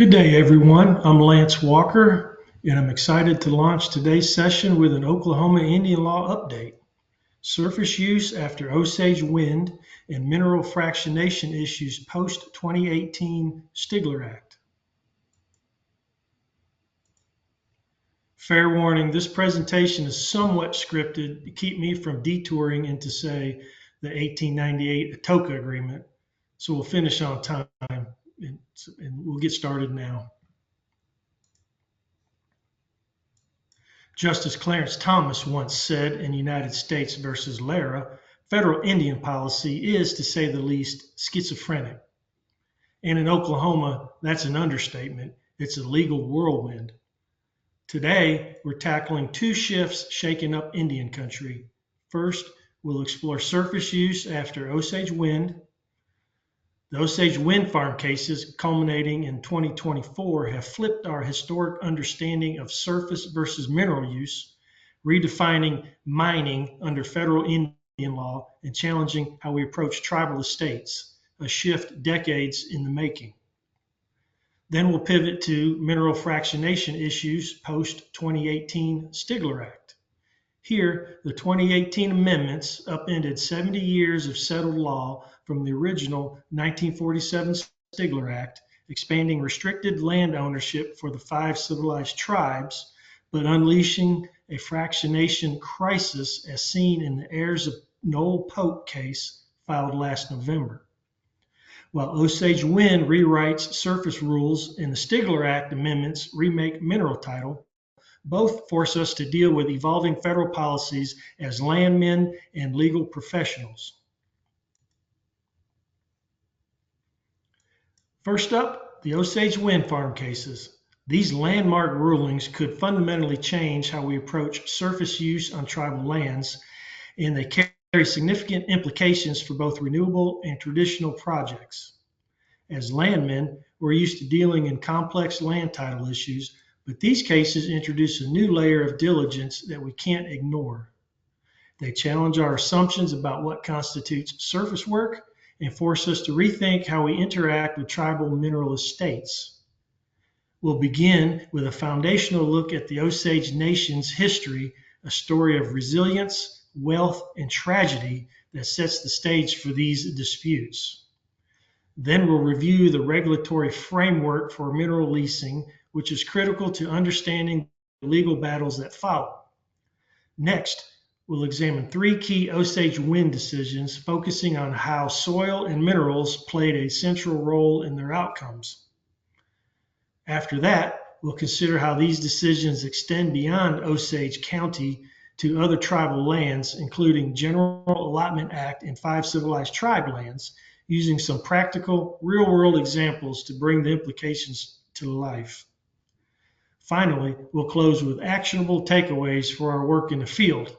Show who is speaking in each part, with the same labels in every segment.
Speaker 1: Good day, everyone. I'm Lance Walker, and I'm excited to launch today's session with an Oklahoma Indian law update. Surface use after Osage Wind and mineral fractionation issues post-2018 Stigler Act. Fair warning, this presentation is somewhat scripted to keep me from detouring into, say, the 1898 Atoka Agreement. So we'll finish on time, and we'll get started now. Justice Clarence Thomas once said in United States versus Lara, federal Indian policy is, to say the least, schizophrenic. And in Oklahoma, that's an understatement. It's a legal whirlwind. Today, we're tackling two shifts shaking up Indian country. First, we'll explore surface use after Osage Wind. The Osage Wind farm cases culminating in 2024 have flipped our historic understanding of surface versus mineral use, redefining mining under federal Indian law and challenging how we approach tribal estates, a shift decades in the making. Then we'll pivot to mineral fractionation issues post-2018 Stigler Act. Here, the 2018 amendments upended 70 years of settled law from the original 1947 Stigler Act, expanding restricted land ownership for the 5 civilized tribes, but unleashing a fractionation crisis as seen in the Heirs of Noel case filed last November. While Osage Wind rewrites surface rules and the Stigler Act amendments remake mineral title, both force us to deal with evolving federal policies as landmen and legal professionals. First up, the Osage Wind farm cases. These landmark rulings could fundamentally change how we approach surface use on tribal lands, and they carry significant implications for both renewable and traditional projects. As landmen, we're used to dealing in complex land title issues, but these cases introduce a new layer of diligence that we can't ignore. They challenge our assumptions about what constitutes surface work and force us to rethink how we interact with tribal mineral estates. We'll begin with a foundational look at the Osage Nation's history, a story of resilience, wealth, and tragedy that sets the stage for these disputes. Then we'll review the regulatory framework for mineral leasing, which is critical to understanding the legal battles that follow. Next, we'll examine 3 key Osage Wind decisions, focusing on how soil and minerals played a central role in their outcomes. After that, we'll consider how these decisions extend beyond Osage County to other tribal lands, including General Allotment Act and 5 civilized tribe lands, using some practical, real-world examples to bring the implications to life. Finally, we'll close with actionable takeaways for our work in the field.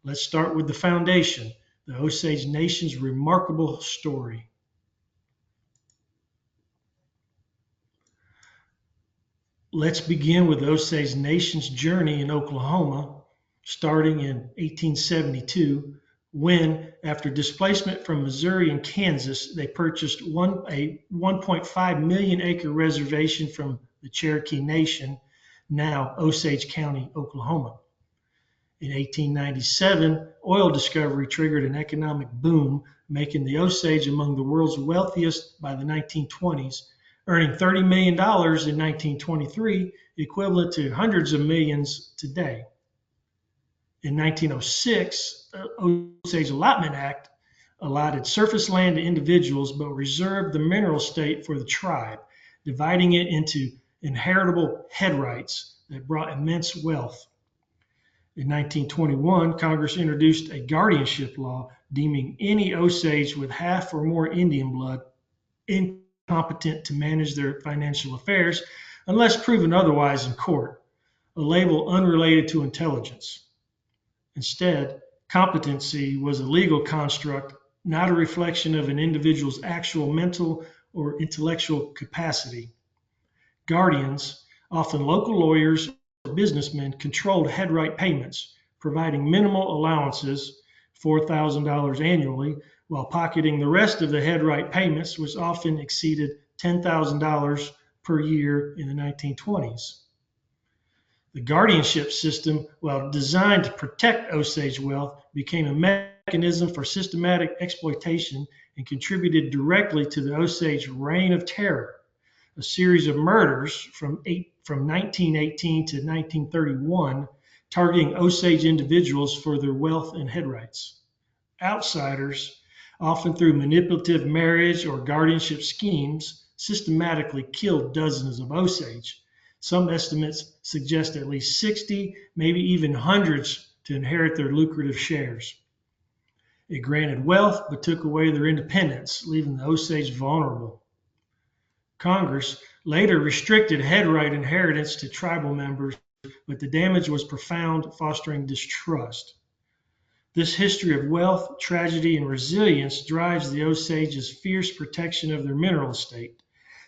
Speaker 1: Let's start with the foundation, the Osage Nation's remarkable story. Let's begin with the Osage Nation's journey in Oklahoma, starting in 1872, when, after displacement from Missouri and Kansas, they purchased a 1.5 million acre reservation from the Cherokee Nation, now Osage County, Oklahoma. In 1897, oil discovery triggered an economic boom, making the Osage among the world's wealthiest by the 1920s, earning $30 million in 1923, equivalent to hundreds of millions today. In 1906, the Osage Allotment Act allotted surface land to individuals but reserved the mineral estate for the tribe, dividing it into inheritable head rights that brought immense wealth. In 1921, Congress introduced a guardianship law deeming any Osage with half or more Indian blood incompetent to manage their financial affairs unless proven otherwise in court, a label unrelated to intelligence. Instead, competency was a legal construct, not a reflection of an individual's actual mental or intellectual capacity. Guardians, often local lawyers or businessmen, controlled head right payments, providing minimal allowances, $4,000 annually, while pocketing the rest of the head right payments, which often exceeded $10,000 per year in the 1920s. The guardianship system, while designed to protect Osage wealth, became a mechanism for systematic exploitation and contributed directly to the Osage Reign of Terror, a series of murders from 1918 to 1931, targeting Osage individuals for their wealth and head rights. Outsiders, often through manipulative marriage or guardianship schemes, systematically killed dozens of Osage. Some estimates suggest at least 60, maybe even hundreds, to inherit their lucrative shares. It granted wealth but took away their independence, leaving the Osage vulnerable. Congress later restricted head right inheritance to tribal members, but the damage was profound, fostering distrust. This history of wealth, tragedy, and resilience drives the Osage's fierce protection of their mineral estate,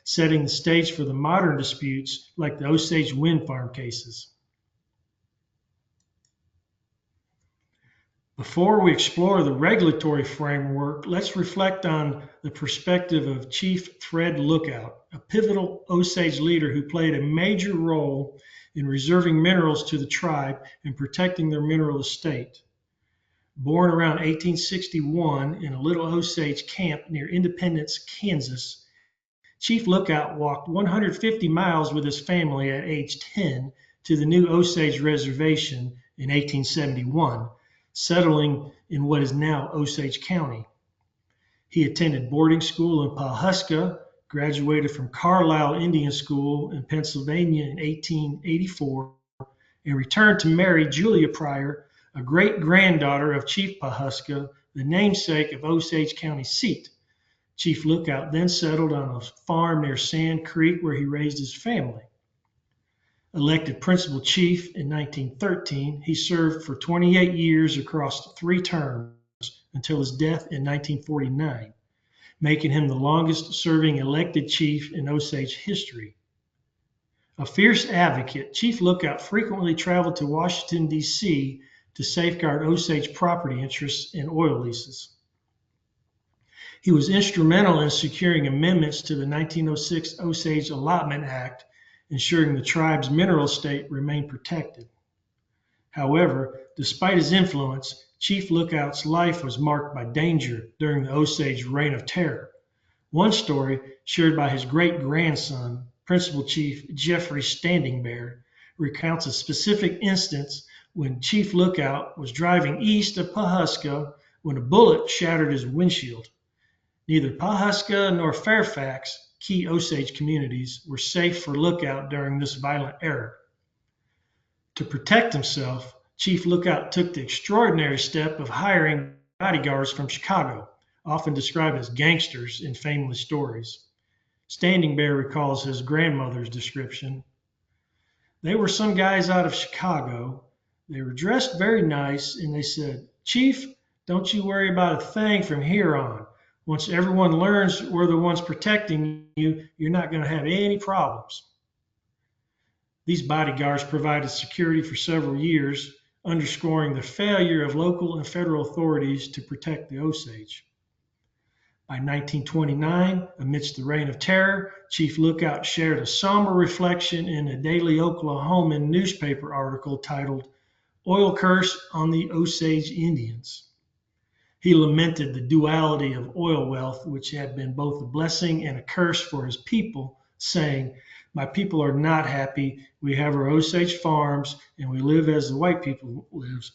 Speaker 1: setting the stage for the modern disputes like the Osage Wind farm cases. Before we explore the regulatory framework, let's reflect on the perspective of Chief Fred Lookout, a pivotal Osage leader who played a major role in reserving minerals to the tribe and protecting their mineral estate. Born around 1861 in a little Osage camp near Independence, Kansas, Chief Lookout walked 150 miles with his family at age 10 to the new Osage Reservation in 1871, settling in what is now Osage County. He attended boarding school in Pawhuska, graduated from Carlisle Indian School in Pennsylvania in 1884, and returned to marry Julia Pryor, a great-granddaughter of Chief Pawhuska, the namesake of Osage County seat. Chief Lookout then settled on a farm near Sand Creek where he raised his family. Elected principal chief in 1913, he served for 28 years across 3 terms until his death in 1949, making him the longest serving elected chief in Osage history. A fierce advocate, Chief Lookout frequently traveled to Washington, D.C. to safeguard Osage property interests and oil leases. He was instrumental in securing amendments to the 1906 Osage Allotment Act, ensuring the tribe's mineral estate remained protected. However, despite his influence, Chief Lookout's life was marked by danger during the Osage Reign of Terror. One story, shared by his great-grandson, Principal Chief Jeffrey Standing Bear, recounts a specific instance when Chief Lookout was driving east of Pawhuska when a bullet shattered his windshield. Neither Pawhuska nor Fairfax, key Osage communities, were safe for Lookout during this violent era. To protect himself, Chief Lookout took the extraordinary step of hiring bodyguards from Chicago, often described as gangsters in family stories. Standing Bear recalls his grandmother's description. They were some guys out of Chicago. They were dressed very nice, and they said, "Chief, don't you worry about a thing from here on. Once everyone learns we're the ones protecting you, you're not going to have any problems." These bodyguards provided security for several years, underscoring the failure of local and federal authorities to protect the Osage. By 1929, amidst the Reign of Terror, Chief Lookout shared a somber reflection in a Daily Oklahoman newspaper article titled "Oil Curse on the Osage Indians." He lamented the duality of oil wealth, which had been both a blessing and a curse for his people, saying, "My people are not happy. We have our Osage farms and we live as the white people lives,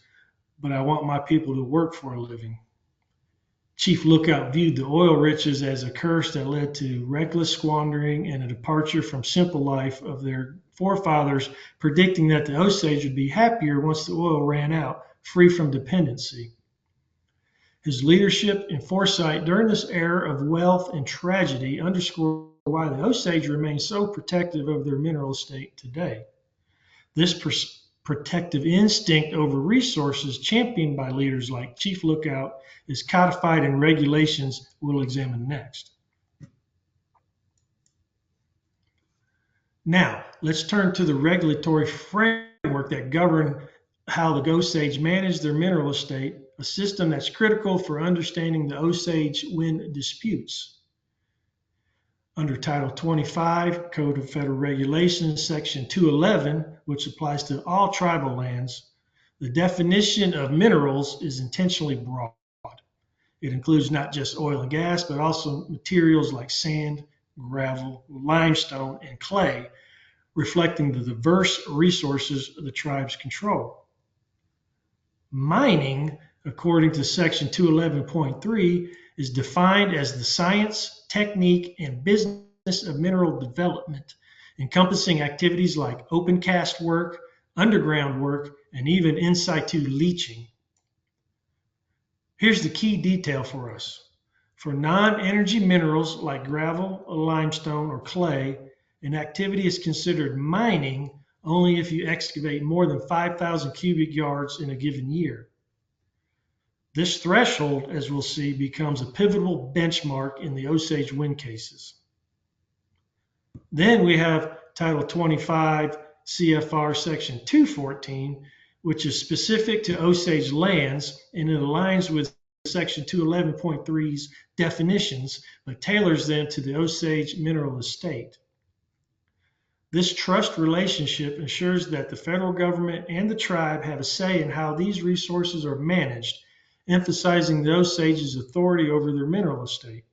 Speaker 1: but I want my people to work for a living." Chief Lookout viewed the oil riches as a curse that led to reckless squandering and a departure from simple life of their forefathers, predicting that the Osage would be happier once the oil ran out, free from dependency. His leadership and foresight during this era of wealth and tragedy underscore why the Osage remain so protective of their mineral estate today. This protective instinct over resources championed by leaders like Chief Lookout is codified in regulations we'll examine next. Now, let's turn to the regulatory framework that govern how the Osage manage their mineral estate, a system that's critical for understanding the Osage Wind disputes. Under Title 25, Code of Federal Regulations, Section 211, which applies to all tribal lands, the definition of minerals is intentionally broad. It includes not just oil and gas, but also materials like sand, gravel, limestone, and clay, reflecting the diverse resources the tribes control. Mining, according to Section 211.3, is defined as the science, technique, and business of mineral development, encompassing activities like open cast work, underground work, and even in situ leaching. Here's the key detail for us. For non-energy minerals like gravel, limestone, or clay, an activity is considered mining only if you excavate more than 5,000 cubic yards in a given year. This threshold, as we'll see, becomes a pivotal benchmark in the Osage Wind cases. Then we have Title 25 CFR Section 214, which is specific to Osage lands, and it aligns with Section 211.3's definitions, but tailors them to the Osage mineral estate. This trust relationship ensures that the federal government and the tribe have a say in how these resources are managed, emphasizing the Osage's authority over their mineral estate.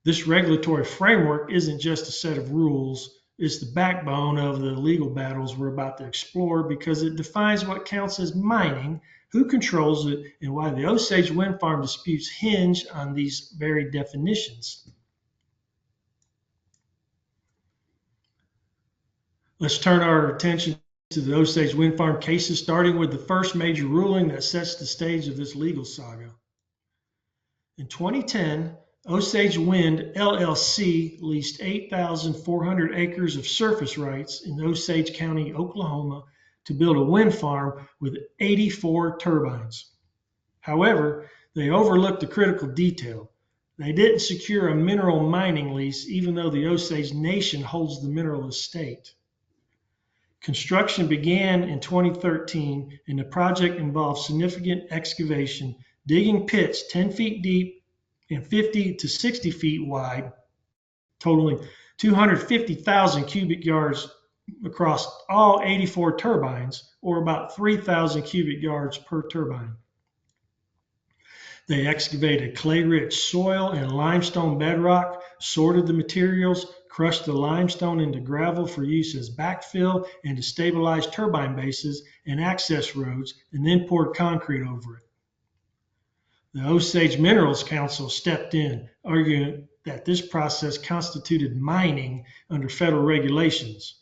Speaker 1: This regulatory framework isn't just a set of rules, it's the backbone of the legal battles we're about to explore because it defines what counts as mining, who controls it, and why the Osage Wind Farm disputes hinge on these very definitions. Let's turn our attention to the Osage Wind Farm cases, starting with the first major ruling that sets the stage of this legal saga. In 2010, Osage Wind LLC leased 8,400 acres of surface rights in Osage County, Oklahoma, to build a wind farm with 84 turbines. However, they overlooked a critical detail. They didn't secure a mineral mining lease, even though the Osage Nation holds the mineral estate. Construction began in 2013, and the project involved significant excavation, digging pits 10 feet deep and 50 to 60 feet wide, totaling 250,000 cubic yards across all 84 turbines, or about 3,000 cubic yards per turbine. They excavated clay-rich soil and limestone bedrock, sorted the materials, crushed the limestone into gravel for use as backfill and to stabilize turbine bases and access roads, and then poured concrete over it. The Osage Minerals Council stepped in, arguing that this process constituted mining under federal regulations.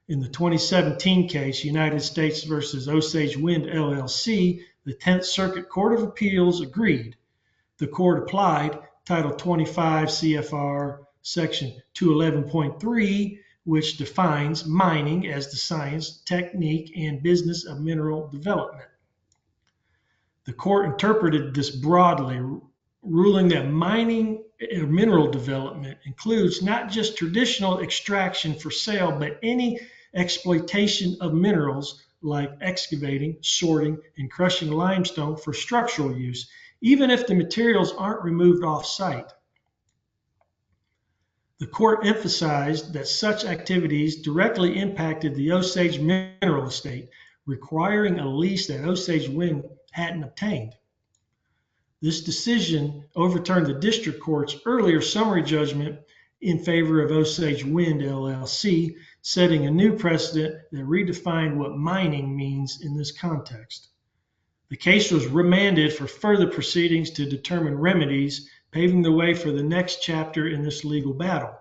Speaker 1: In the 2017 case, United States versus Osage Wind LLC, the 10th Circuit Court of Appeals agreed. The court applied Title 25 CFR Section 211.3, which defines mining as the science, technique, and business of mineral development. The court interpreted this broadly, ruling that mining or mineral development includes not just traditional extraction for sale, but any exploitation of minerals like excavating, sorting, and crushing limestone for structural use, even if the materials aren't removed off-site. The court emphasized that such activities directly impacted the Osage mineral estate, requiring a lease that Osage Wind hadn't obtained. This decision overturned the district court's earlier summary judgment in favor of Osage Wind LLC, setting a new precedent that redefined what mining means in this context. The case was remanded for further proceedings to determine remedies, paving the way for the next chapter in this legal battle.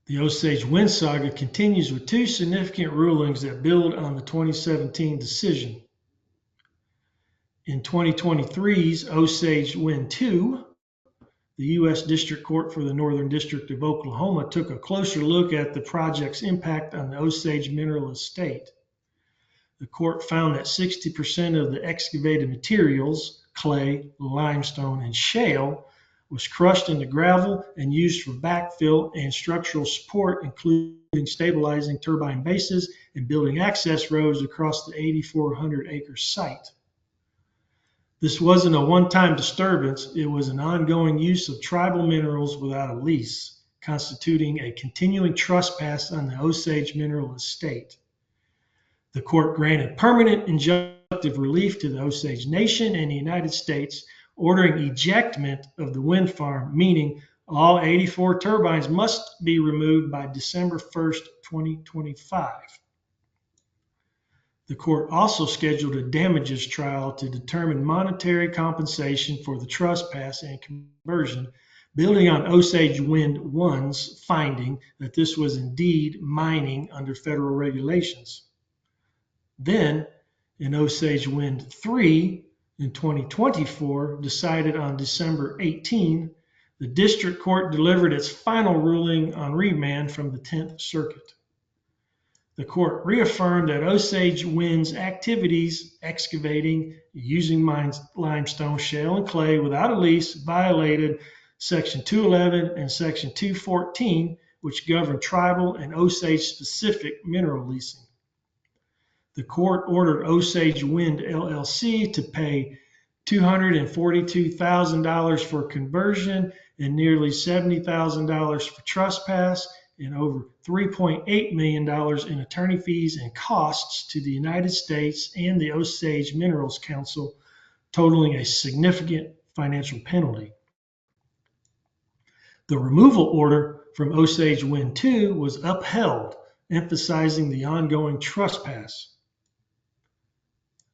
Speaker 1: The Osage Wind saga continues with two significant rulings that build on the 2017 decision. In 2023's Osage Wind 2, the U.S. District Court for the Northern District of Oklahoma took a closer look at the project's impact on the Osage mineral estate. The court found that 60% of the excavated materials, clay, limestone, and shale, was crushed into gravel and used for backfill and structural support, including stabilizing turbine bases and building access roads across the 8,400-acre site. This wasn't a one-time disturbance, it was an ongoing use of tribal minerals without a lease, constituting a continuing trespass on the Osage mineral estate. The court granted permanent injunctive relief to the Osage Nation and the United States, ordering ejectment of the wind farm, meaning all 84 turbines must be removed by December 1st, 2025. The court also scheduled a damages trial to determine monetary compensation for the trespass and conversion, building on Osage Wind 1's finding that this was indeed mining under federal regulations. Then, in Osage Wind 3 in 2024, decided on December 18, the district court delivered its final ruling on remand from the 10th Circuit. The court reaffirmed that Osage Wind's activities, excavating, using limestone, shale, and clay without a lease, violated Section 211 and Section 214, which govern tribal and Osage-specific mineral leasing. The court ordered Osage Wind LLC to pay $242,000 for conversion and nearly $70,000 for trespass, and over $3.8 million in attorney fees and costs to the United States and the Osage Minerals Council, totaling a significant financial penalty. The removal order from Osage Wind 2 was upheld, emphasizing the ongoing trespass.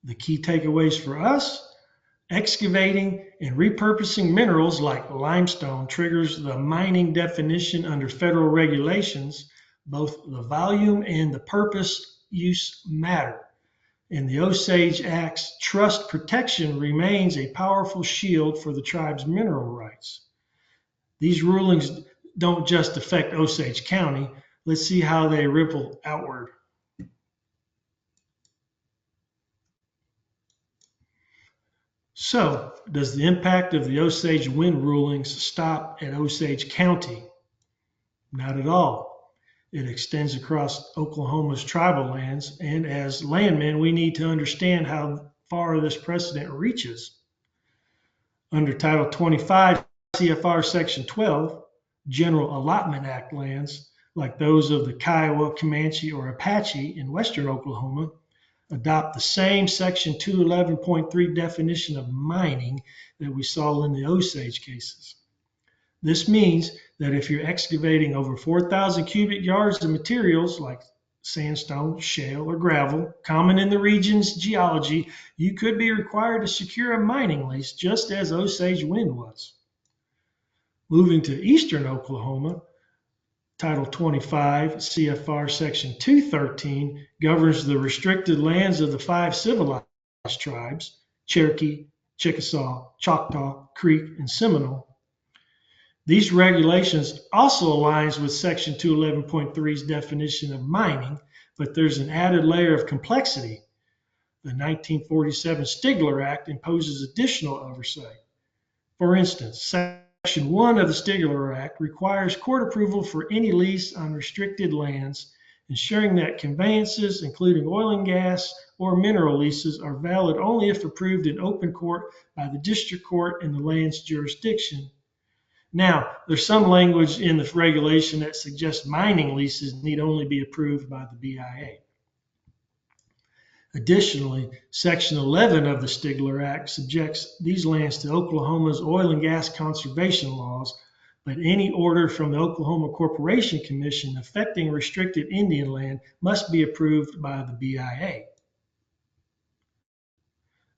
Speaker 1: The key takeaways for us: excavating and repurposing minerals like limestone triggers the mining definition under federal regulations. Both the volume and the purpose use matter, and the Osage Act's trust protection remains a powerful shield for the tribe's mineral rights. These rulings don't just affect Osage County. Let's see how they ripple outward. So, does the impact of the Osage Wind rulings stop at Osage County? Not at all. It extends across Oklahoma's tribal lands, and as landmen, we need to understand how far this precedent reaches. Under Title 25 CFR Section 12, General Allotment Act lands, like those of the Kiowa, Comanche, or Apache in western Oklahoma, adopt the same Section 211.3 definition of mining that we saw in the Osage cases. This means that if you're excavating over 4,000 cubic yards of materials like sandstone, shale, or gravel, common in the region's geology, you could be required to secure a mining lease, just as Osage Wind was. Moving to eastern Oklahoma, Title 25 CFR Section 213 governs the restricted lands of the 5 civilized tribes: Cherokee, Chickasaw, Choctaw, Creek, and Seminole. These regulations also aligns with Section 211.3's definition of mining, but there's an added layer of complexity. The 1947 Stigler Act imposes additional oversight. For instance, Section 1 of the Stigler Act requires court approval for any lease on restricted lands, ensuring that conveyances, including oil and gas or mineral leases, are valid only if approved in open court by the district court in the land's jurisdiction. Now, there's some language in the regulation that suggests mining leases need only be approved by the BIA. Additionally, Section 11 of the Stigler Act subjects these lands to Oklahoma's oil and gas conservation laws, but any order from the Oklahoma Corporation Commission affecting restricted Indian land must be approved by the BIA.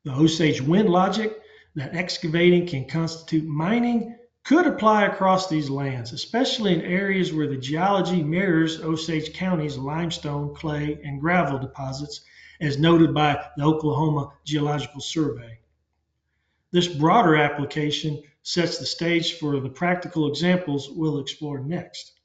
Speaker 1: The Osage Wind logic that excavating can constitute mining could apply across these lands, especially in areas where the geology mirrors Osage County's limestone, clay, and gravel deposits, as noted by the Oklahoma Geological Survey. This broader application sets the stage for the practical examples we'll explore next.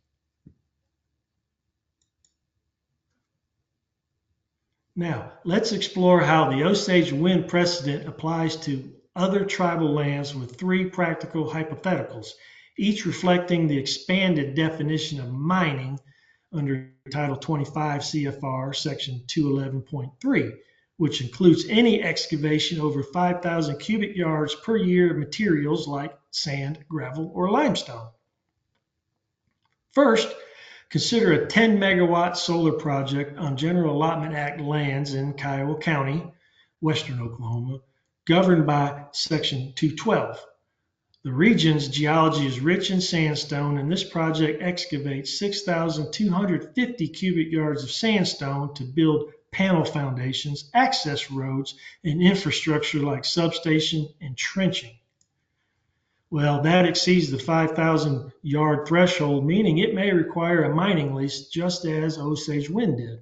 Speaker 1: Now, let's explore how the Osage Wind precedent applies to other tribal lands with 3 practical hypotheticals, each reflecting the expanded definition of mining under Title 25 CFR Section 211.3, which includes any excavation over 5,000 cubic yards per year of materials like sand, gravel, or limestone. First, consider a 10 megawatt solar project on General Allotment Act lands in Kiowa County, western Oklahoma, governed by Section 212. The region's geology is rich in sandstone, and this project excavates 6,250 cubic yards of sandstone to build panel foundations, access roads, and infrastructure like substation and trenching. Well, that exceeds the 5,000 yard threshold, meaning it may require a mining lease just as Osage Wind did.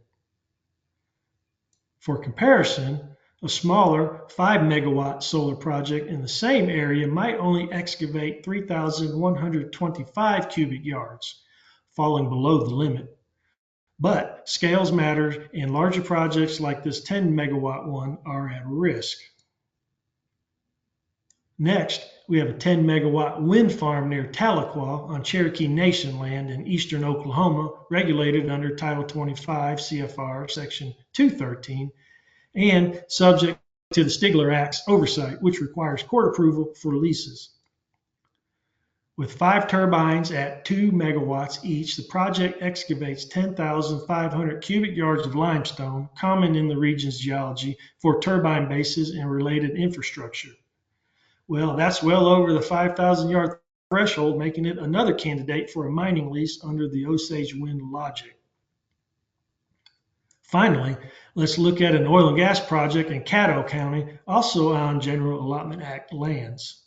Speaker 1: For comparison, a smaller 5 megawatt solar project in the same area might only excavate 3,125 cubic yards, falling below the limit. But scales matter, and larger projects like this 10 megawatt one are at risk. Next, we have a 10 megawatt wind farm near Tahlequah on Cherokee Nation land in eastern Oklahoma, regulated under Title 25 CFR Section 213, and subject to the Stigler Act's oversight, which requires court approval for leases. With 5 turbines at 2 megawatts each, the project excavates 10,500 cubic yards of limestone, common in the region's geology, for turbine bases and related infrastructure. Well, that's well over the 5,000 yard threshold, making it another candidate for a mining lease under the Osage Wind logic. Finally, let's look at an oil and gas project in Caddo County, also on General Allotment Act lands.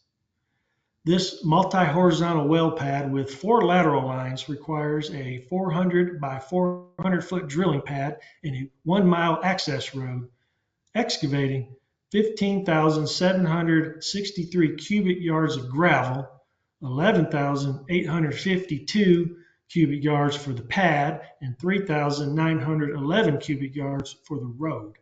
Speaker 1: This multi-horizontal well pad with 4 lateral lines requires a 400 by 400 foot drilling pad and a 1 mile access road, excavating 15,763 cubic yards of gravel, 11,852 cubic yards for the pad, and 3,911 cubic yards for the road.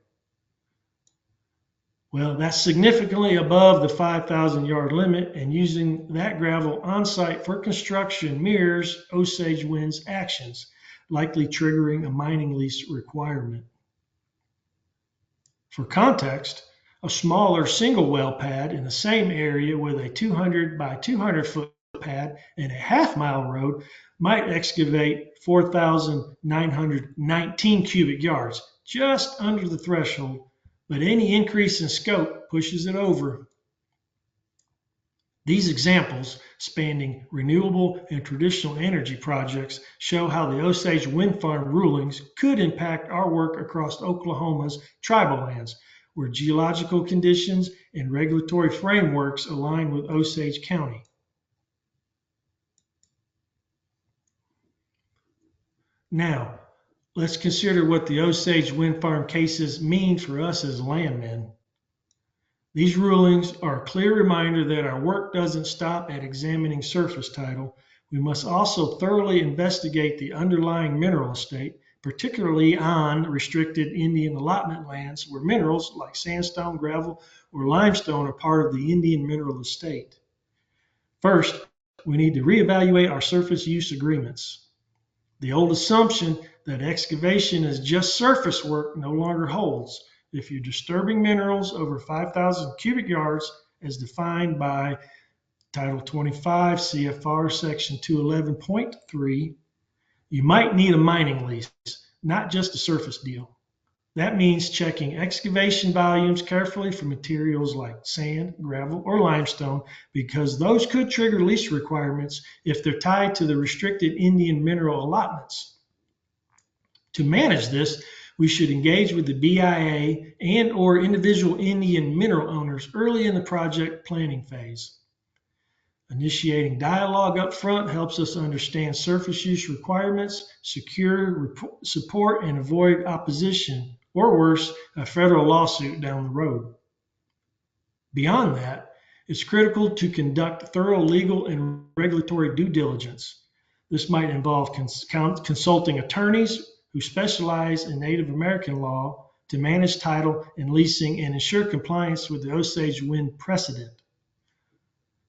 Speaker 1: Well, that's significantly above the 5,000 yard limit, and using that gravel on site for construction mirrors Osage Wind's actions, likely triggering a mining lease requirement. For context, a smaller single well pad in the same area with a 200 by 200 foot pad and a half-mile road might excavate 4,919 cubic yards, just under the threshold, but any increase in scope pushes it over. These examples, spanning renewable and traditional energy projects, show how the Osage Wind Farm rulings could impact our work across Oklahoma's tribal lands, where geological conditions and regulatory frameworks align with Osage County. Now, let's consider what the Osage Wind Farm cases mean for us as landmen. These rulings are a clear reminder that our work doesn't stop at examining surface title. We must also thoroughly investigate the underlying mineral estate, particularly on restricted Indian allotment lands where minerals like sandstone, gravel, or limestone are part of the Indian mineral estate. First, we need to reevaluate our surface use agreements. The old assumption that excavation is just surface work no longer holds. If you're disturbing minerals over 5,000 cubic yards, as defined by Title 25 CFR Section 211.3, you might need a mining lease, not just a surface deal. That means checking excavation volumes carefully for materials like sand, gravel, or limestone, because those could trigger lease requirements if they're tied to the restricted Indian mineral allotments. To manage this, we should engage with the BIA and or individual Indian mineral owners early in the project planning phase. Initiating dialogue up front helps us understand surface use requirements, secure support, and avoid opposition, or worse, a federal lawsuit down the road. Beyond that, it's critical to conduct thorough legal and regulatory due diligence. This might involve consulting attorneys who specialize in Native American law to manage title and leasing and ensure compliance with the Osage Wind precedent.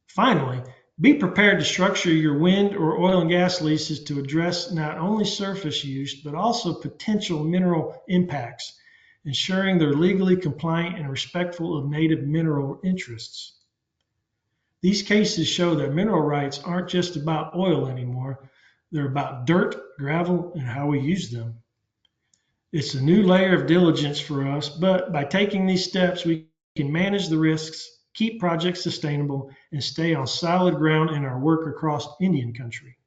Speaker 1: Finally, be prepared to structure your wind or oil and gas leases to address not only surface use, but also potential mineral impacts. ensuring they're legally compliant and respectful of native mineral interests. These cases show that mineral rights aren't just about oil anymore, they're about dirt, gravel, and how we use them. It's a new layer of diligence for us, but by taking these steps, we can manage the risks, keep projects sustainable, and stay on solid ground in our work across Indian country.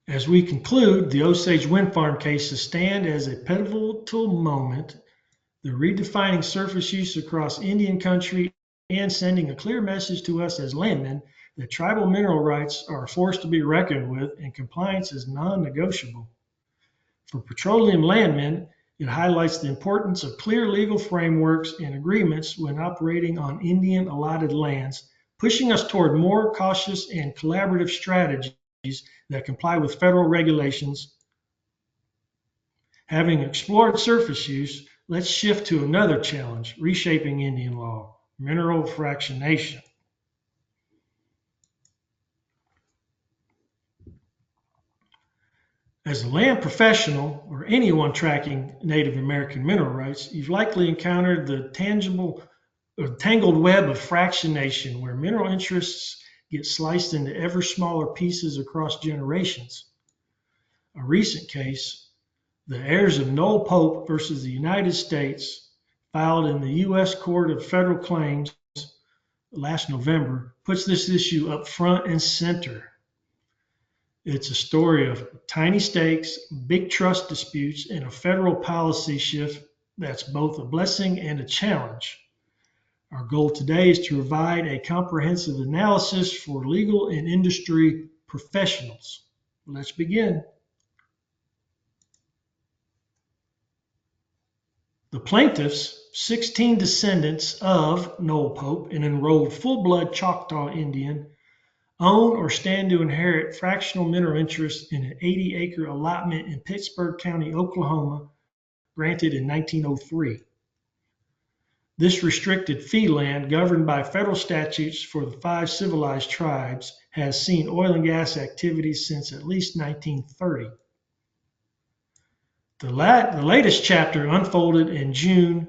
Speaker 1: As we conclude, the Osage Wind Farm cases stand as a pivotal moment. They're redefining surface use across Indian country and sending a clear message to us as landmen that tribal mineral rights are a force to be reckoned with and compliance is non-negotiable. For petroleum landmen, it highlights the importance of clear legal frameworks and agreements when operating on Indian allotted lands, pushing us toward more cautious and collaborative strategies that comply with federal regulations. Having explored surface use, let's shift to another challenge, reshaping Indian law, mineral fractionation. As a land professional or anyone tracking Native American mineral rights, you've likely encountered the tangled web of fractionation where mineral interests get sliced into ever smaller pieces across generations. A recent case, the Heirs of Noel Pope versus the United States, filed in the U.S. Court of Federal Claims last November, puts this issue up front and center. It's a story of tiny stakes, big trust disputes, and a federal policy shift that's both a blessing and a challenge. Our goal today is to provide a comprehensive analysis for legal and industry professionals. Let's begin. The plaintiffs, 16 descendants of Noel Pope, an enrolled full-blood Choctaw Indian, own or stand to inherit fractional mineral interests in an 80-acre allotment in Pittsburg County, Oklahoma, granted in 1903. This restricted fee land, governed by federal statutes for the 5 civilized tribes, has seen oil and gas activities since at least 1930. The latest chapter unfolded in June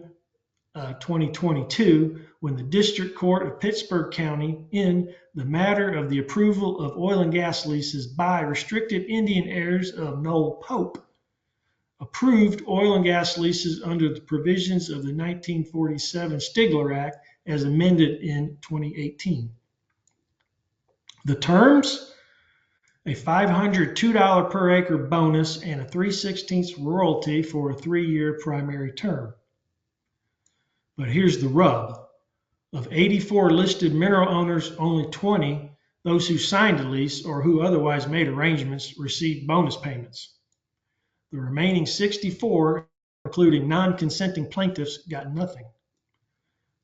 Speaker 1: 2022 when the District Court of Pittsburg County, in the matter of the approval of oil and gas leases by restricted Indian heirs of Noel Pope, approved oil and gas leases under the provisions of the 1947 Stigler Act as amended in 2018. The terms? A $502 per acre bonus and a 3/16 royalty for a 3-year primary term. But here's the rub. Of 84 listed mineral owners, only 20, those who signed a lease or who otherwise made arrangements, received bonus payments. The remaining 64, including non-consenting plaintiffs, got nothing.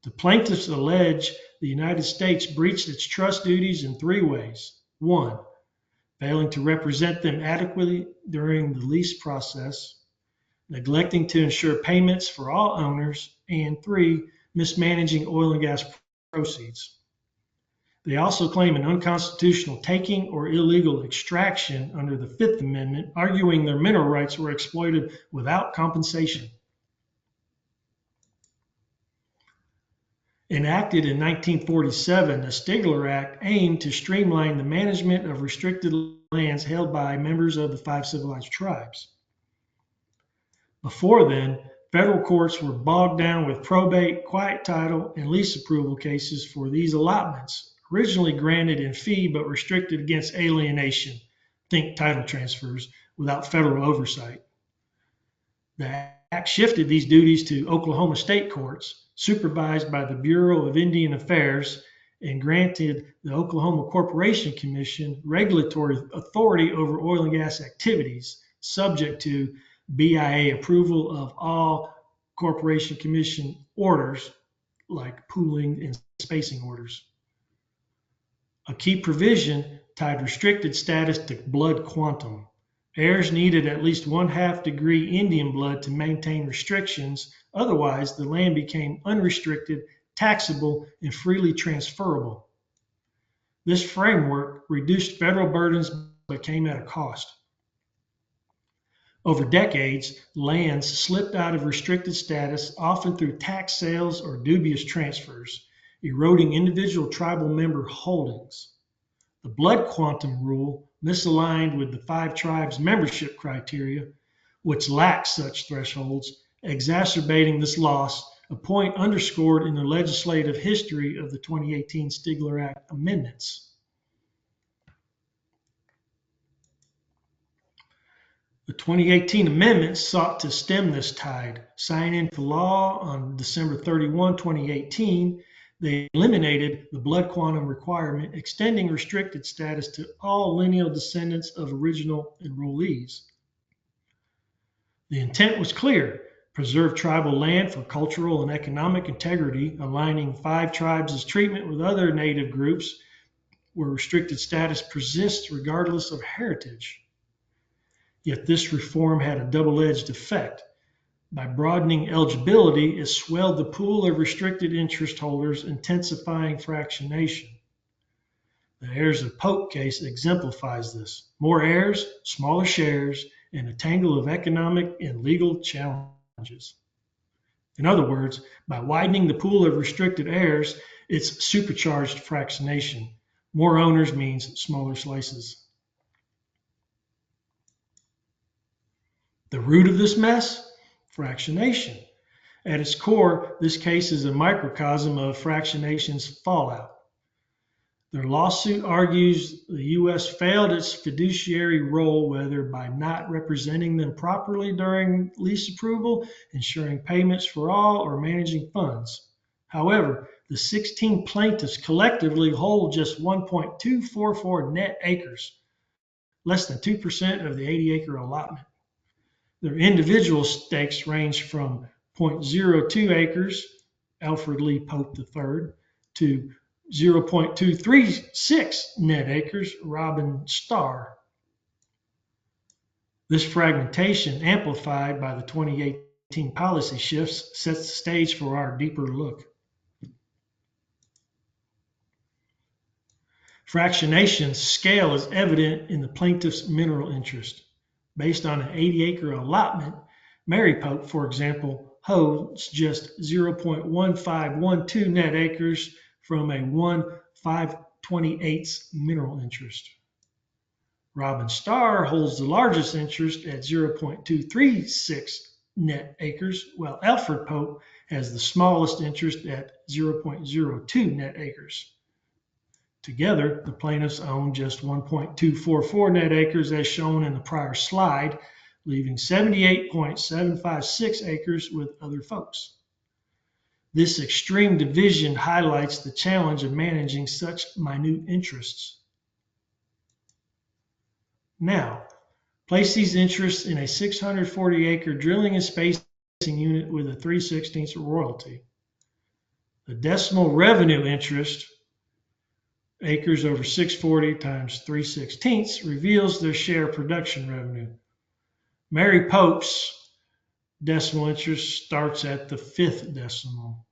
Speaker 1: The plaintiffs allege the United States breached its trust duties in 3 ways. 1, failing to represent them adequately during the lease process, neglecting to ensure payments for all owners, and 3, mismanaging oil and gas proceeds. They also claim an unconstitutional taking or illegal extraction under the 5th Amendment, arguing their mineral rights were exploited without compensation. Enacted in 1947, the Stigler Act aimed to streamline the management of restricted lands held by members of the 5 civilized tribes. Before then, federal courts were bogged down with probate, quiet title, and lease approval cases for these allotments, originally granted in fee but restricted against alienation, think title transfers, without federal oversight. The Act shifted these duties to Oklahoma state courts, supervised by the Bureau of Indian Affairs, and granted the Oklahoma Corporation Commission regulatory authority over oil and gas activities, subject to BIA approval of all Corporation Commission orders, like pooling and spacing orders. A key provision tied restricted status to blood quantum. Heirs needed at least 1/2 degree Indian blood to maintain restrictions, otherwise the land became unrestricted, taxable, and freely transferable. This framework reduced federal burdens but came at a cost. Over decades, lands slipped out of restricted status, often through tax sales or dubious transfers, eroding individual tribal member holdings. The blood quantum rule misaligned with the five tribes membership criteria, which lack such thresholds, exacerbating this loss, a point underscored in the legislative history of the 2018 Stigler Act amendments. The 2018 amendments sought to stem this tide. Signed into law on December 31, 2018, they eliminated the blood quantum requirement, extending restricted status to all lineal descendants of original enrollees. The intent was clear: preserve tribal land for cultural and economic integrity, aligning five tribes' treatment with other native groups where restricted status persists regardless of heritage. Yet this reform had a double-edged effect. By broadening eligibility, it swelled the pool of restricted interest holders, intensifying fractionation. The Heirs of Pope case exemplifies this. More heirs, smaller shares, and a tangle of economic and legal challenges. In other words, by widening the pool of restricted heirs, it's supercharged fractionation. More owners means smaller slices. The root of this mess? Fractionation. At its core, this case is a microcosm of fractionation's fallout. Their lawsuit argues the U.S. failed its fiduciary role, whether by not representing them properly during lease approval, ensuring payments for all, or managing funds. However, the 16 plaintiffs collectively hold just 1.244 net acres, less than 2% of the 80-acre allotment. Their individual stakes range from 0.02 acres, Alfred Lee Pope III, to 0.236 net acres, Robin Starr. This fragmentation, amplified by the 2018 policy shifts, sets the stage for our deeper look. Fractionation's scale is evident in the plaintiff's mineral interest. Based on an 80-acre allotment, Mary Pope, for example, holds just 0.1512 net acres from a 1/528 mineral interest. Robin Starr holds the largest interest at 0.236 net acres, while Alfred Pope has the smallest interest at 0.02 net acres. Together, the plaintiffs own just 1.244 net acres as shown in the prior slide, leaving 78.756 acres with other folks. This extreme division highlights the challenge of managing such minute interests. Now, place these interests in a 640-acre drilling and spacing unit with a 3/16 royalty. The decimal revenue interest, acres over 640 times 3/16, reveals their share of production revenue. Mary Pope's decimal interest starts at the 5th decimal.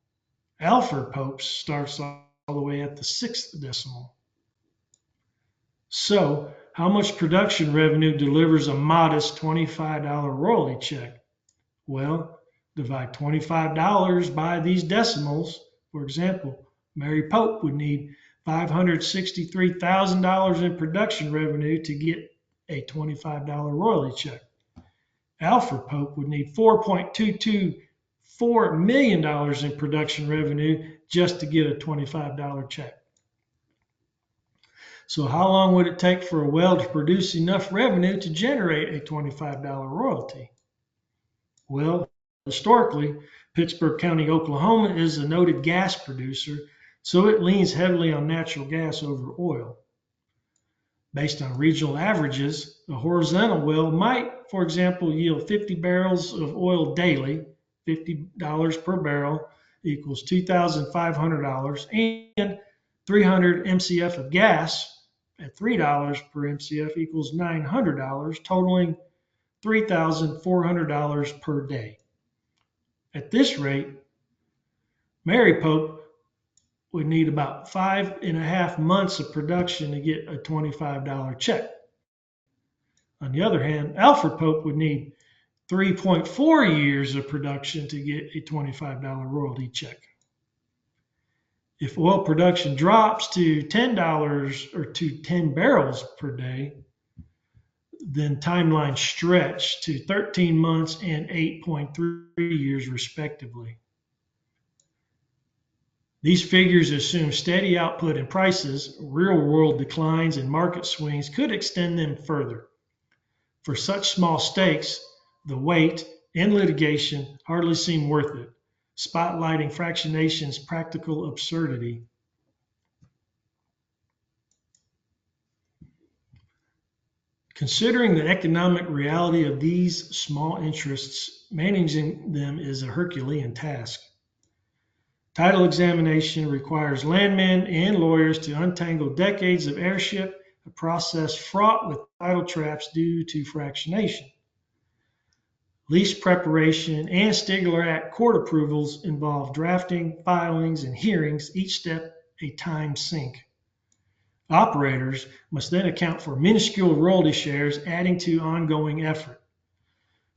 Speaker 1: Alfred Pope's starts all the way at the 6th decimal. So, how much production revenue delivers a modest $25 royalty check? Well, divide $25 by these decimals. For example, Mary Pope would need $563,000 in production revenue to get a $25 royalty check. Alfred Pope would need $4.224 million in production revenue just to get a $25 check. So how long would it take for a well to produce enough revenue to generate a $25 royalty? Well, historically, Pittsburgh County, Oklahoma is a noted gas producer, so it leans heavily on natural gas over oil. Based on regional averages, a horizontal well might, for example, yield 50 barrels of oil daily, $50 per barrel equals $2,500, and 300 MCF of gas at $3 per MCF equals $900, totaling $3,400 per day. At this rate, Mary Pope would need about 5.5 months of production to get a $25 check. On the other hand, Alfred Pope would need 3.4 years of production to get a $25 royalty check. If oil production drops to $10 or to 10 barrels per day, then timelines stretch to 13 months and 8.3 years respectively. These figures assume steady output and prices. Real-world declines and market swings could extend them further. For such small stakes, the wait and litigation hardly seem worth it, spotlighting fractionation's practical absurdity. Considering the economic reality of these small interests, managing them is a Herculean task. Title examination requires landmen and lawyers to untangle decades of heirship, a process fraught with title traps due to fractionation. Lease preparation and Stigler Act court approvals involve drafting, filings, and hearings, each step a time sink. Operators must then account for minuscule royalty shares, adding to ongoing effort.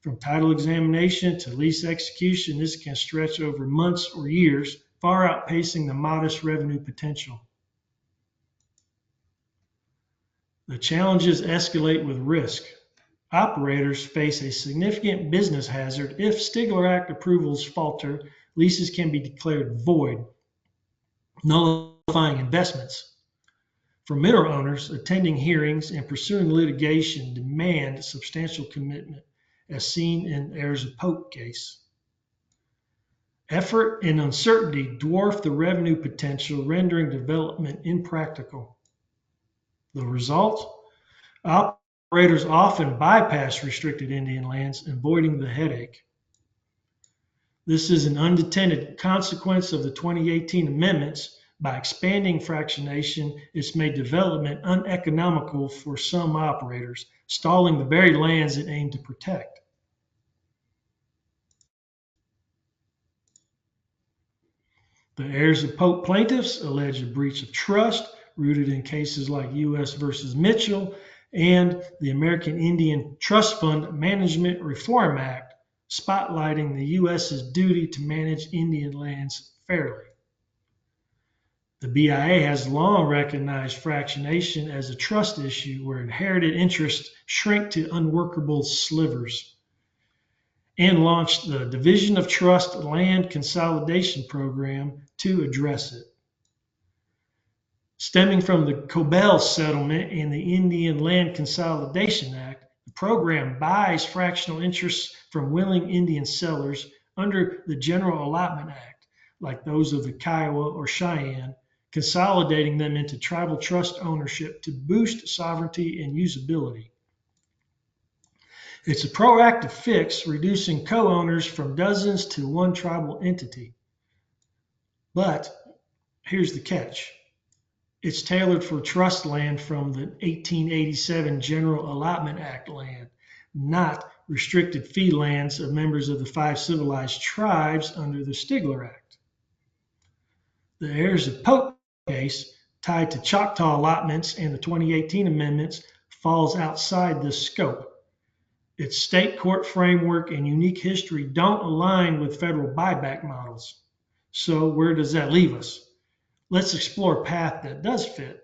Speaker 1: From title examination to lease execution, this can stretch over months or years, far outpacing the modest revenue potential. The challenges escalate with risk. Operators face a significant business hazard. If Stigler Act approvals falter, leases can be declared void, nullifying investments. For mineral owners, attending hearings and pursuing litigation demand substantial commitment, as seen in Heirs of Pope case. Effort and uncertainty dwarf the revenue potential, rendering development impractical. The result? Operators often bypass restricted Indian lands, avoiding the headache. This is an unintended consequence of the 2018 amendments. By expanding fractionation, it's made development uneconomical for some operators, stalling the very lands it aimed to protect. The heirs of Pope plaintiffs allege a breach of trust rooted in cases like U.S. versus Mitchell and the American Indian Trust Fund Management Reform Act, spotlighting the U.S.'s duty to manage Indian lands fairly. The BIA has long recognized fractionation as a trust issue where inherited interests shrink to unworkable slivers, and launched the Division of Trust Land Consolidation Program to address it. Stemming from the Cobell Settlement and the Indian Land Consolidation Act, the program buys fractional interests from willing Indian sellers under the General Allotment Act, like those of the Kiowa or Cheyenne, consolidating them into tribal trust ownership to boost sovereignty and usability. It's a proactive fix, reducing co-owners from dozens to one tribal entity. But here's the catch. It's tailored for trust land from the 1887 General Allotment Act land, not restricted fee lands of members of the 5 civilized tribes under the Stigler Act. The Heirs of Pope case, tied to Choctaw allotments and the 2018 amendments, falls outside this scope. Its state court framework and unique history don't align with federal buyback models. So where does that leave us? Let's explore a path that does fit.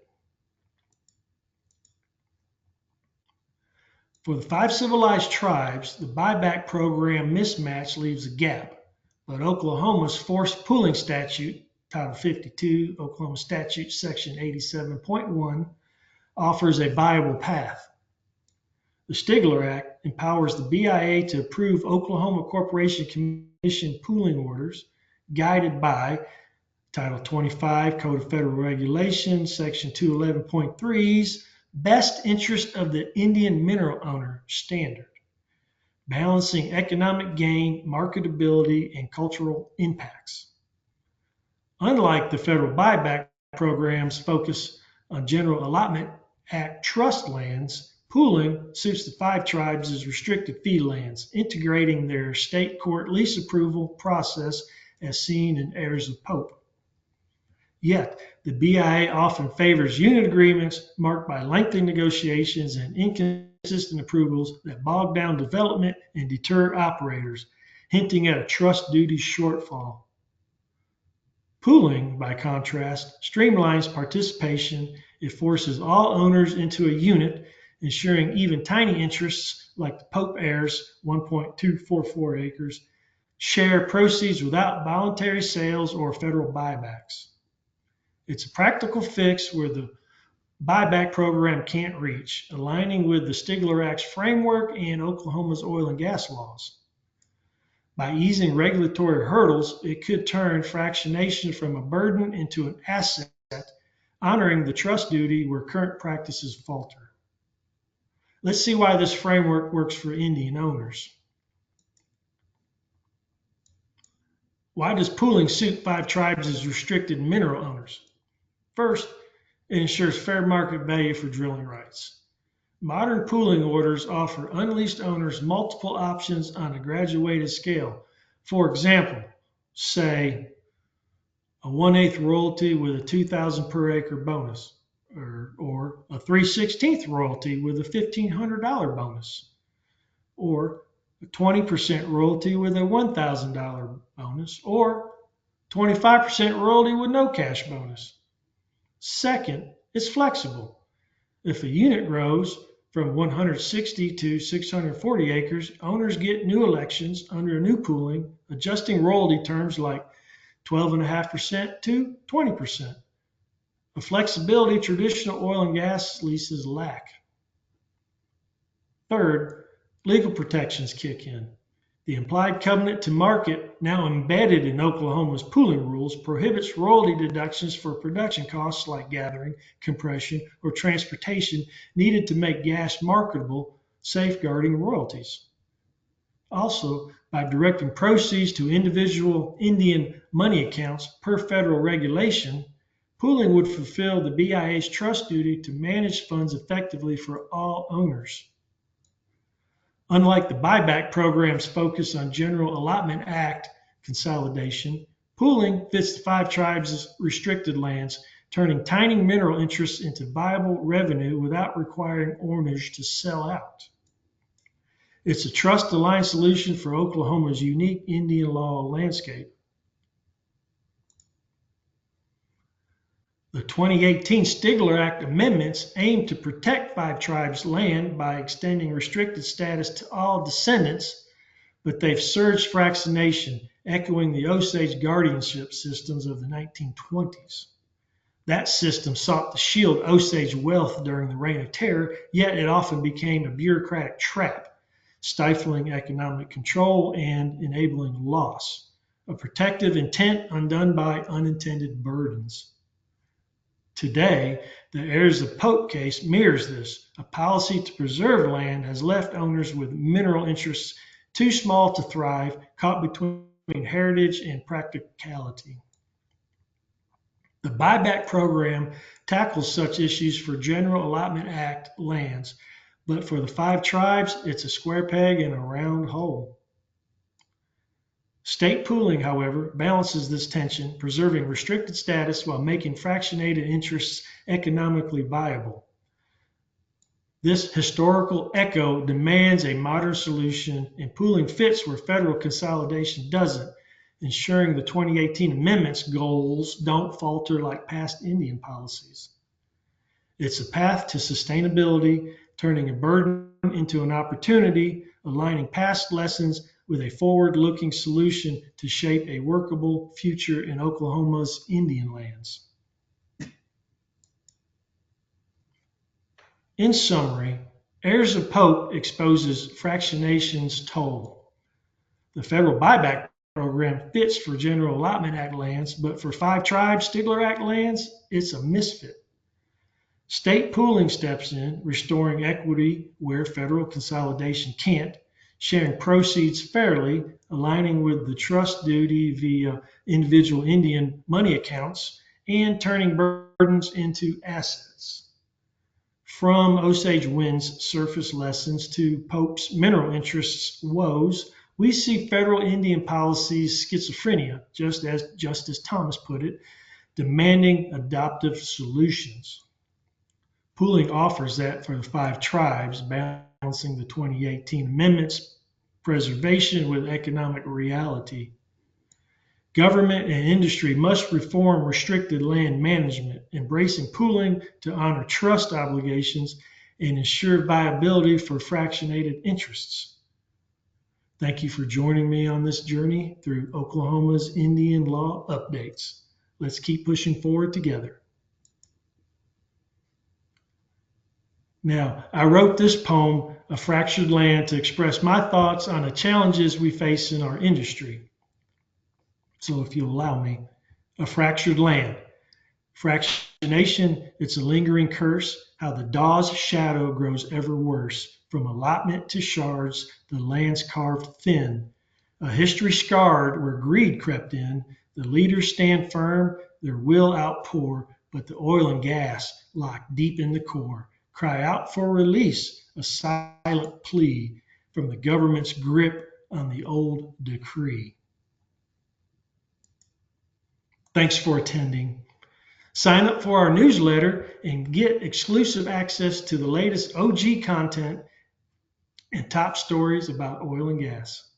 Speaker 1: For the 5 civilized tribes, the buyback program mismatch leaves a gap, but Oklahoma's forced pooling statute, Title 52, Oklahoma Statute, Section 87.1, offers a viable path. The Stigler Act empowers the BIA to approve Oklahoma Corporation Commission pooling orders, guided by Title 25, Code of Federal Regulations, Section 211.3's Best Interest of the Indian Mineral Owner standard, balancing economic gain, marketability, and cultural impacts. Unlike the federal buyback programs focus on General Allotment Act trust lands, pooling suits the 5 tribes as restricted fee lands, integrating their state court lease approval process as seen in Heirs of Pope. Yet, the BIA often favors unit agreements marked by lengthy negotiations and inconsistent inconsistent approvals that bog down development and deter operators, hinting at a trust duty shortfall. Pooling, by contrast, streamlines participation. It forces all owners into a unit, ensuring even tiny interests like the Pope heirs, 1.244 acres, share proceeds without voluntary sales or federal buybacks. It's a practical fix where the buyback program can't reach, aligning with the Stigler Act's framework and Oklahoma's oil and gas laws. By easing regulatory hurdles, it could turn fractionation from a burden into an asset, honoring the trust duty where current practices falter. Let's see why this framework works for Indian owners. Why does pooling suit 5 tribes as restricted mineral owners? First, it ensures fair market value for drilling rights. Modern pooling orders offer unleased owners multiple options on a graduated scale. For example, say a 1/8 royalty with a $2,000 per acre bonus, or a 3/16 royalty with a $1,500 bonus, or a 20% royalty with a $1,000 bonus, or 25% royalty with no cash bonus. Second, it's flexible. If a unit grows from 160 to 640 acres, owners get new elections under a new pooling, adjusting royalty terms like 12.5% to 20%. A flexibility traditional oil and gas leases lack. Third, legal protections kick in. The implied covenant to market, now embedded in Oklahoma's pooling rules, prohibits royalty deductions for production costs like gathering, compression, or transportation needed to make gas marketable, safeguarding royalties. Also, by directing proceeds to individual Indian money accounts per federal regulation, pooling would fulfill the BIA's trust duty to manage funds effectively for all owners. Unlike the buyback program's focus on General Allotment Act consolidation, pooling fits the 5 tribes' restricted lands, turning tiny mineral interests into viable revenue without requiring owners to sell out. It's a trust-aligned solution for Oklahoma's unique Indian law landscape. The 2018 Stigler Act amendments aim to protect 5 tribes' land by extending restricted status to all descendants, but they've surged fractionation, echoing the Osage guardianship systems of the 1920s. That system sought to shield Osage wealth during the Reign of Terror, yet it often became a bureaucratic trap, stifling economic control and enabling loss, a protective intent undone by unintended burdens. Today, the Heirs of Pope case mirrors this. A policy to preserve land has left owners with mineral interests too small to thrive, caught between heritage and practicality. The buyback program tackles such issues for General Allotment Act lands, but for the 5 tribes, it's a square peg in a round hole. State pooling, however, balances this tension, preserving restricted status while making fractionated interests economically viable. This historical echo demands a modern solution, and pooling fits where federal consolidation doesn't, ensuring the 2018 amendments goals don't falter like past Indian policies. It's a path to sustainability, turning a burden into an opportunity, aligning past lessons with a forward-looking solution to shape a workable future in Oklahoma's Indian lands. In summary, Heirs of Pope exposes fractionation's toll. The federal buyback program fits for General Allotment Act lands, but for 5 tribes Stigler Act lands, it's a misfit. State pooling steps in, restoring equity where federal consolidation can't, sharing proceeds fairly, aligning with the trust duty via individual Indian money accounts, and turning burdens into assets. From Osage Wind's surface lessons to Pope's mineral interests woes, we see federal Indian policies schizophrenia, just as Justice Thomas put it, demanding adoptive solutions. Pooling offers that for the 5 tribes, balancing the 2018 amendments, preservation with economic reality. Government and industry must reform restricted land management, embracing pooling to honor trust obligations and ensure viability for fractionated interests. Thank you for joining me on this journey through Oklahoma's Indian law updates. Let's keep pushing forward together. Now, I wrote this poem, A Fractured Land, to express my thoughts on the challenges we face in our industry. So if you'll allow me, a fractured land. Fractionation, it's a lingering curse, how the Daw's shadow grows ever worse. From allotment to shards, the land's carved thin. A history scarred where greed crept in. The leaders stand firm, their will outpour, but the oil and gas locked deep in the core. Cry out for release, a silent plea from the government's grip on the old decree. Thanks for attending. Sign up for our newsletter and get exclusive access to the latest OG content and top stories about oil and gas.